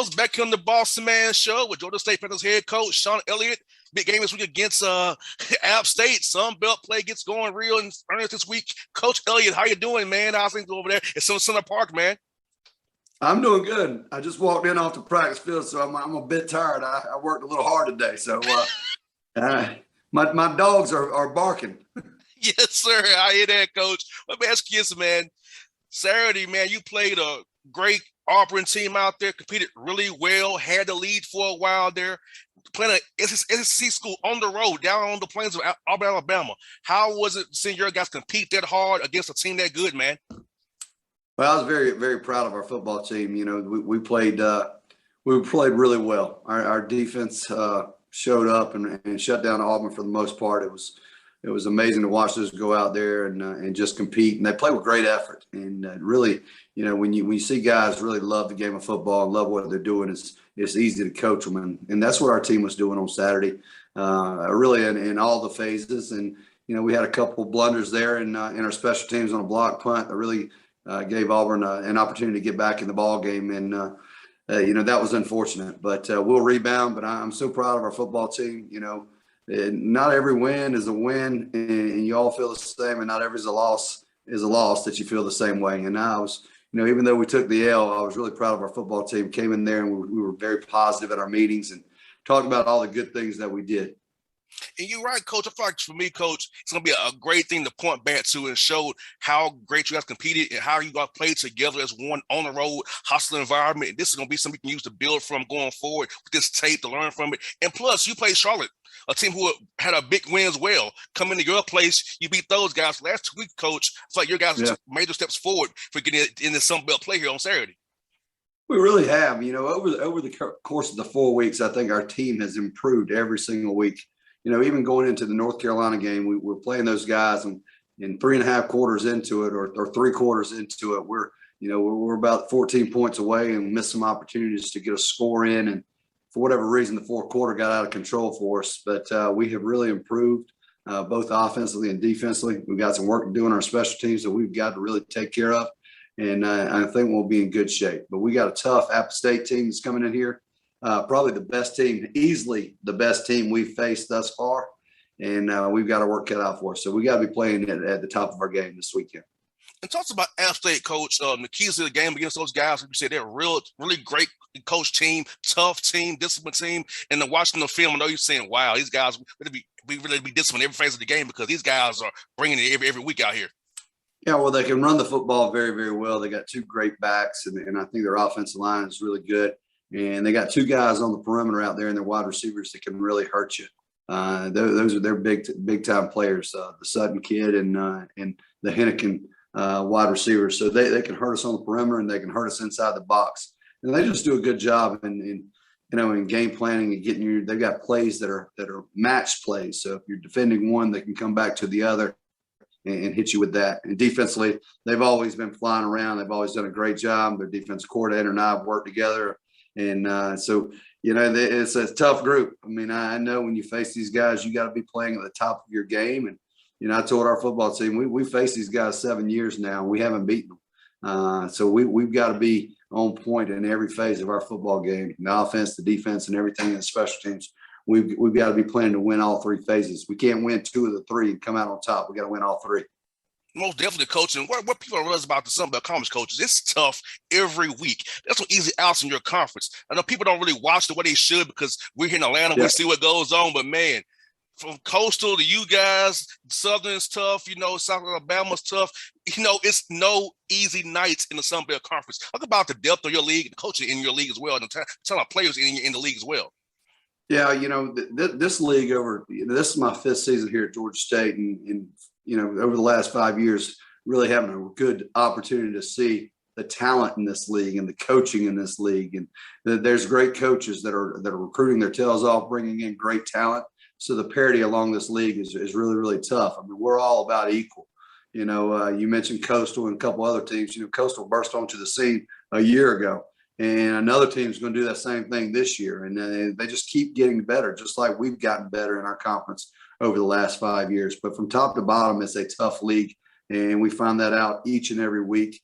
fellas, back on the Bossman show with Georgia State Panthers head coach Shawn Elliott. Big game this week against App State. Sun Belt play gets going real in earnest this week. Coach Elliott, how you doing, man? How's things over there at Center Park, man? I'm doing good. I just walked in off the practice field, so I'm a bit tired. I worked a little hard today, so my dogs are barking. Yes, sir. I hear that, Coach. Let me ask you this, man. Saturday, man, you played a great Auburn team out there, competed really well, had the lead for a while there, playing an SEC school on the road, down on the plains of Auburn, Alabama. How was it seeing your guys compete that hard against a team that good, man? Well, I was very, very proud of our football team. You know, we played really well. Our defense showed up and shut down Auburn for the most part. It was amazing to watch those go out there and just compete. And they play with great effort. And really, you know, when you see guys really love the game of football and love what they're doing, it's easy to coach them. And that's what our team was doing on Saturday, really in all the phases. And, you know, we had a couple of blunders there in our special teams on a block punt that really gave Auburn an opportunity to get back in the ball game. And, you know, that was unfortunate. But we'll rebound. But I'm so proud of our football team, you know. Not every win is a win, and you all feel the same, and not every loss is a loss that you feel the same way. And I was, you know, even though we took the L, I was really proud of our football team. Came in there, and we were very positive at our meetings and talked about all the good things that we did. And you're right, Coach. I feel like for me, Coach, it's going to be a great thing to point back to and show how great you guys competed and how you guys played together as one on the road, hostile environment. And this is going to be something you can use to build from going forward with this tape to learn from it. And plus, you played Charlotte, a team who had a big win as well. Coming to your place, you beat those guys. Last week, Coach, I feel like your guys took major steps forward for getting in the Sun Belt play here on Saturday. We really have. You know, over the course of the 4 weeks, I think our team has improved every single week. You know, even going into the North Carolina game, we were playing those guys, and in 3.5 quarters into it, or 3 quarters into it, we're about 14 points away and missed some opportunities to get a score in. And for whatever reason, the fourth quarter got out of control for us. But we have really improved both offensively and defensively. We've got some work to do in our special teams that we've got to really take care of. And I think we'll be in good shape. But we got a tough App State team that's coming in here. Probably the best team, easily the best team we've faced thus far. And we've got our work cut out for us. So we got to be playing at the top of our game this weekend. And talk about App State, Coach. The keys to the game against those guys, like you said, they're a really great coach team, tough team, disciplined team. And then watching the film, I know you're saying, wow, these guys really be disciplined every phase of the game because these guys are bringing it every week out here. Yeah, well, they can run the football very, very well. They got 2 great backs, and I think their offensive line is really good. And they got 2 guys on the perimeter out there and their wide receivers that can really hurt you. Those are their big time players, the Sutton kid and the Henneken wide receivers. So they can hurt us on the perimeter and they can hurt us inside the box. And they just do a good job in game planning and getting they've got plays that are match plays. So if you're defending one, they can come back to the other and hit you with that. And defensively, they've always been flying around. They've always done a great job. Their defensive coordinator and I have worked together. And so, you know, it's a tough group. I mean, I know when you face these guys, you got to be playing at the top of your game. And, you know, I told our football team, we faced these guys 7 years now, and we haven't beaten them. So we've got to be on point in every phase of our football game, the offense, the defense, and everything in the special teams. We've got to be planning to win all 3 phases. We can't win 2 of the 3 and come out on top. We got to win all 3. Most definitely, Coach. And what people don't realize about the Sun Belt Conference, coaches, it's tough every week. There's some easy outs in your conference. I know people don't really watch the way they should because we're here in Atlanta. We see what goes on. But, man, from Coastal to you guys, Southern's tough. You know, South Alabama's tough. You know, it's no easy nights in the Sun Belt Conference. Talk about the depth of your league, the coaching in your league as well, and the ton of players in the league as well. Yeah, you know, this league this is my 5th season here at Georgia State, and you know, over the last 5 years, really having a good opportunity to see the talent in this league and the coaching in this league. And there's great coaches that are recruiting their tails off, bringing in great talent. So the parity along this league is really, really tough. I mean, we're all about equal. You know, you mentioned Coastal and a couple other teams. You know, Coastal burst onto the scene a year ago, and another team is going to do that same thing this year. And they just keep getting better, just like we've gotten better in our conference over the last 5 years. But from top to bottom, it's a tough league, and we find that out each and every week.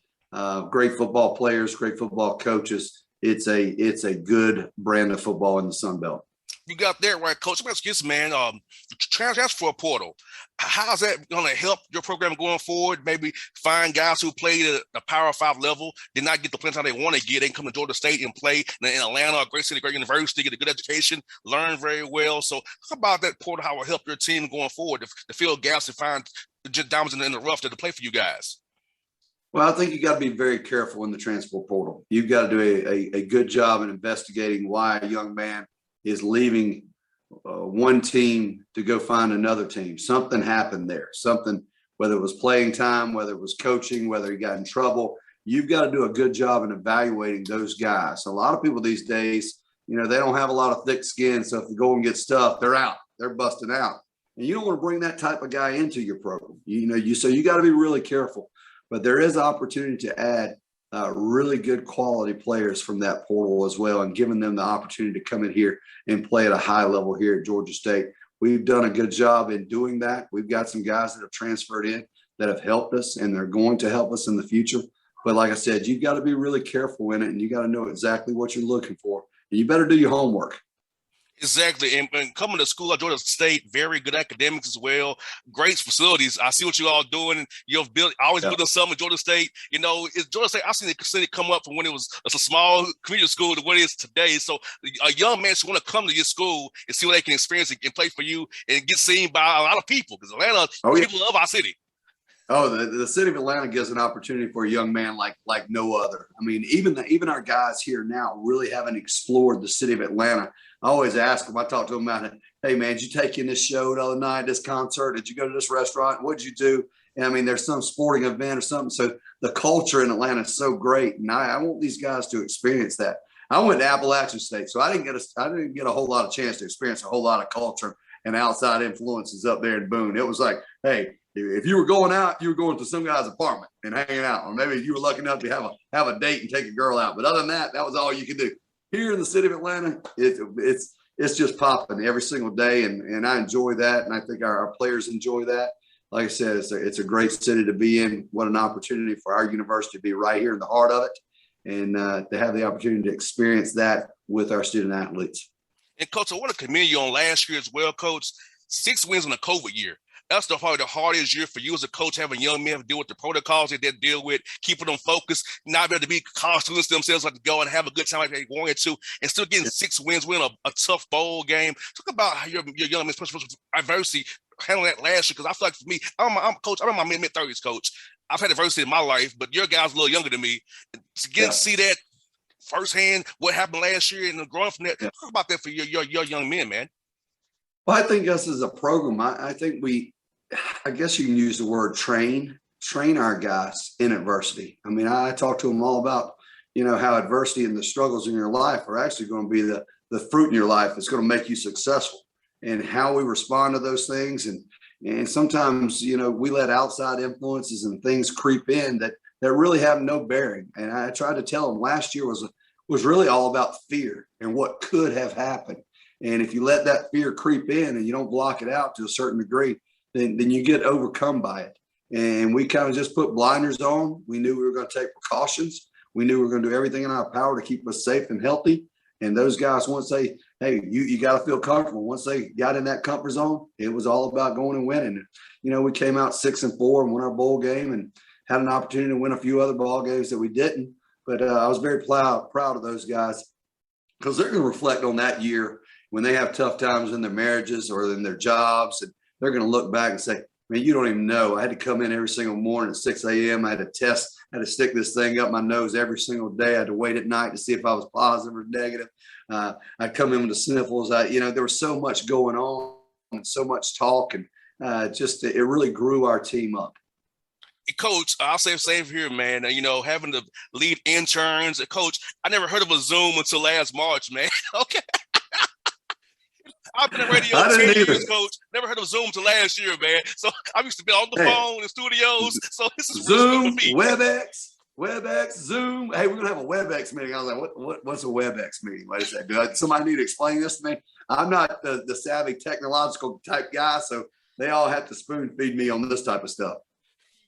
Great football players, great football coaches, it's a good brand of football in the Sun Belt. You got that right, Coach. Excuse me, man. Transfer portal. How's that going to help your program going forward? Maybe find guys who played at the Power 5 level, did not get the playing time they want to get. They can come to Georgia State and play in Atlanta, a great city, great university, get a good education, learn very well. So how about that portal? How will help your team going forward to fill gaps and find diamonds in the rough to play for you guys? Well, I think you got to be very careful in the transfer portal. You've got to do a good job in investigating why a young man is leaving one team to go find another team. Something happened there. Something, whether it was playing time, whether it was coaching, whether he got in trouble. You've got to do a good job in evaluating those guys. A lot of people these days, they don't have a lot of thick skin. So if the goal gets tough, they're out. They're busting out. And you don't want to bring that type of guy into your program. So you got to be really careful. But there is opportunity to add really good quality players from that portal as well, and giving them the opportunity to come in here and play at a high level here at Georgia State. We've done a good job in doing that. We've got some guys that have transferred in that have helped us, and they're going to help us in the future. But like I said, you've got to be really careful in it, and you got to know exactly what you're looking for. And you better do your homework. Exactly. And coming to school at Georgia State, very good academics as well. Great facilities. I see what you all doing. You've always building something at Georgia State. It's Georgia State. I've seen the city come up from when it was a small community school to what it is today. So a young man should want to come to your school and see what they can experience and play for you and get seen by a lot of people, because Atlanta, people love our city. Oh, the city of Atlanta gives an opportunity for a young man like no other. I mean, even our guys here now really haven't explored the city of Atlanta. I always ask them, I talk to them about it. Hey, man, did you take in this show the other night, this concert? Did you go to this restaurant? What did you do? And I mean, there's some sporting event or something. So the culture in Atlanta is so great. And I want these guys to experience that. I went to Appalachian State, so I didn't get a whole lot of chance to experience a whole lot of culture and outside influences up there in Boone. It was like, hey, if you were going out, you were going to some guy's apartment and hanging out, or maybe you were lucky enough to have a date and take a girl out. But other than that, that was all you could do. Here in the city of Atlanta, it's just popping every single day, and I enjoy that, and I think our players enjoy that. Like I said, it's a great city to be in. What an opportunity for our university to be right here in the heart of it, and to have the opportunity to experience that with our student athletes. And Coach, I want to commend you on last year as well, Coach. 6 wins in a COVID year. That's probably the hardest year for you as a coach, having young men deal with the protocols they did deal with, keeping them focused, not be able to be college students themselves, like to go and have a good time like they wanted to, and still getting 6 wins, winning a tough bowl game. Talk about how your young men, especially adversity, handling that last year. Because I feel like for me, I'm in my mid-30s, Coach. I've had adversity in my life, but your guys a little younger than me. To see that firsthand, what happened last year, and growing from that. Talk about that for your young men, man. Well, I think us as a program, I think I guess you can use the word train our guys in adversity. I mean, I talk to them all about, how adversity and the struggles in your life are actually going to be the fruit in your life that's going to make you successful, and how we respond to those things. And sometimes, we let outside influences and things creep in that really have no bearing. And I tried to tell them last year was really all about fear and what could have happened. And if you let that fear creep in and you don't block it out to a certain degree, then you get overcome by it. And we kind of just put blinders on. We knew we were going to take precautions. We knew we were going to do everything in our power to keep us safe and healthy. And those guys, once you got to feel comfortable. Once they got in that comfort zone, it was all about going and winning. We came out 6-4 and won our bowl game, and had an opportunity to win a few other ball games that we didn't. But I was very proud of those guys, because they're going to reflect on that year when they have tough times in their marriages or in their jobs, and they're going to look back and say, man, you don't even know. I had to come in every single morning at 6 a.m. I had to test. I had to stick this thing up my nose every single day. I had to wait at night to see if I was positive or negative. I'd come in with the sniffles. There was so much going on and so much talk, and it really grew our team up. Coach, I'll say the same here, man. Having to lead interns. Coach, I never heard of a Zoom until last March, man. Okay. I've been in radio 10 years, Coach. Never heard of Zoom until last year, man. So I used to be on the phone in studios. So this is Zoom, for me. WebEx, Zoom. Hey, we're going to have a WebEx meeting. I was like, what's a WebEx meeting? What is that? Somebody need to explain this to me. I'm not the savvy technological type guy, so they all have to spoon feed me on this type of stuff.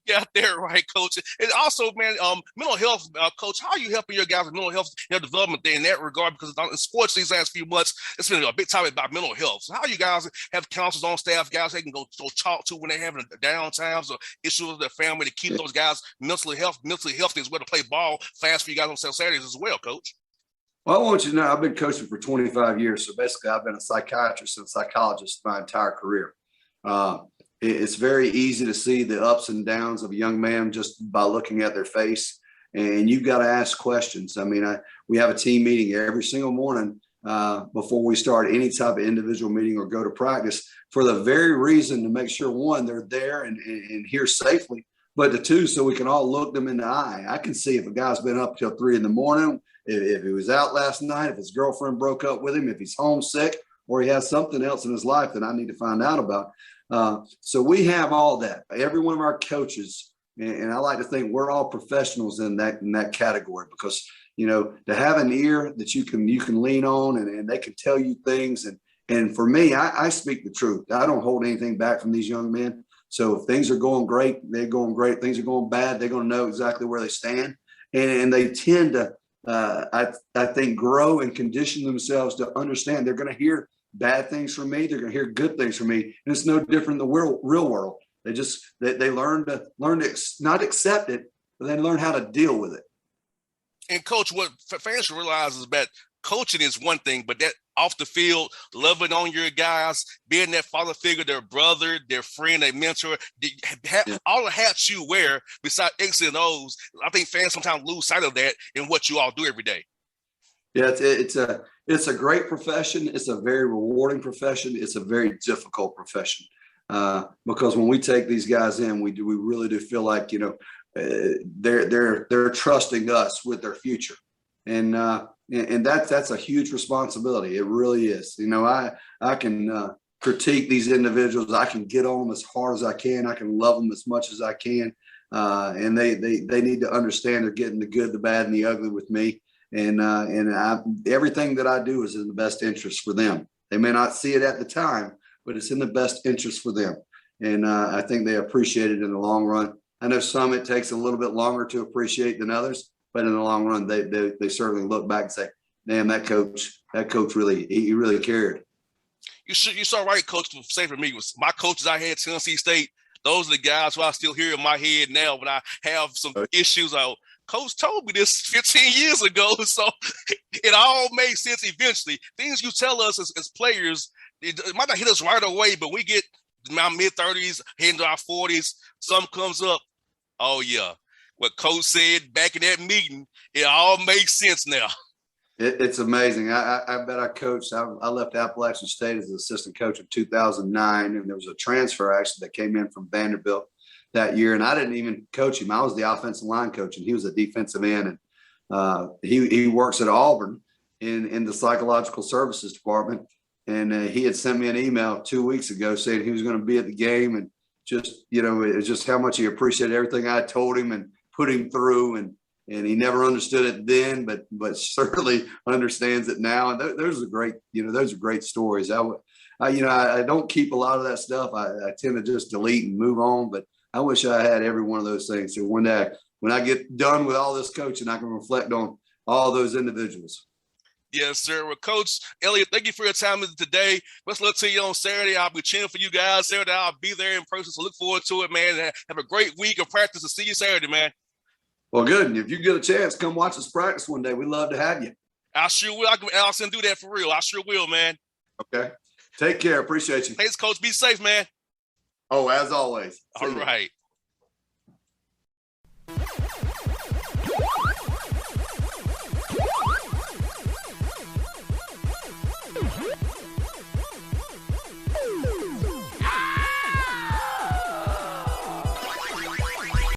Yeah, there, right, coach. And also, man, mental health, coach. How are you helping your guys with mental health, their development there in that regard? Because in sports these last few months, it's been a big topic about mental health. So how you guys have counselors on staff, guys they can go talk to when they're having down times or issues with their family to keep those guys mentally healthy as well to play ball fast for you guys on Saturdays as well, coach. Well, I want you to know I've been coaching for 25 years. So basically, I've been a psychiatrist and psychologist my entire career. It's very easy to see the ups and downs of a young man just by looking at their face. And you've got to ask questions. I mean, we have a team meeting every single morning before we start any type of individual meeting or go to practice for the very reason to make sure, one, they're there and here safely, but the two, so we can all look them in the eye. I can see if a guy's been up till 3 a.m, if he was out last night, if his girlfriend broke up with him, if he's homesick, or he has something else in his life that I need to find out about. So we have all that. Every one of our coaches, and I like to think we're all professionals in that category, because to have an ear that you can lean on and they can tell you things. And for me, I speak the truth. I don't hold anything back from these young men. So if things are going great, they're going great. Things are going bad, they're going to know exactly where they stand. And they tend to, I think, grow and condition themselves to understand they're going to hear bad things from me. They're going to hear good things from me. And it's no different in the real world. They learn to not accept it, but they learn how to deal with it. And coach, what fans should realize is that coaching is one thing, but that off the field, loving on your guys, being that father figure, their brother, their friend, their mentor, all the hats you wear besides X and O's, I think fans sometimes lose sight of that in what you all do every day. Yeah, it's a great profession. It's a very rewarding profession. It's a very difficult profession because when we take these guys in, we really do feel like they're trusting us with their future, and that's a huge responsibility. It really is. I can critique these individuals. I can get on them as hard as I can. I can love them as much as I can, and they need to understand they're getting the good, the bad, and the ugly with me. And everything that I do is in the best interest for them. They may not see it at the time, but it's in the best interest for them. And I think they appreciate it in the long run. I know some it takes a little bit longer to appreciate than others, but in the long run, they certainly look back and say, "Damn, that coach he really cared." You saw right, coach. Say for me, was my coaches I had at Tennessee State. Those are the guys who I still hear in my head now when I have some issues. Coach told me this 15 years ago, so it all makes sense eventually. Things you tell us as players, it might not hit us right away, but we get my mid-30s, heading to our 40s, something comes up. Oh, yeah. What Coach said back in that meeting, it all makes sense now. It's amazing. I bet I coached. I left Appalachian State as an assistant coach in 2009, and there was a transfer actually that came in from Vanderbilt that year, and I didn't even coach him. I was the offensive line coach, and he was a defensive end. And he works at Auburn in the psychological services department. And he had sent me an email 2 weeks ago saying he was going to be at the game, and just it's just how much he appreciated everything I told him and put him through. And he never understood it then, but certainly understands it now. And those are great stories. I don't keep a lot of that stuff. I tend to just delete and move on, but I wish I had every one of those things. So one day when I get done with all this coaching, I can reflect on all those individuals. Yes, sir. Well, Coach Elliott, thank you for your time today. Let's look to you on Saturday. I'll be cheering for you guys Saturday. I'll be there in person, so look forward to it, man. Have a great week of practice and see you Saturday, man. Well, good. And if you get a chance, come watch us practice one day. We'd love to have you. I sure will. I can Allison do that for real. I sure will, man. Okay. Take care. Appreciate you. Thanks, Coach. Be safe, man. Oh, as always. All right.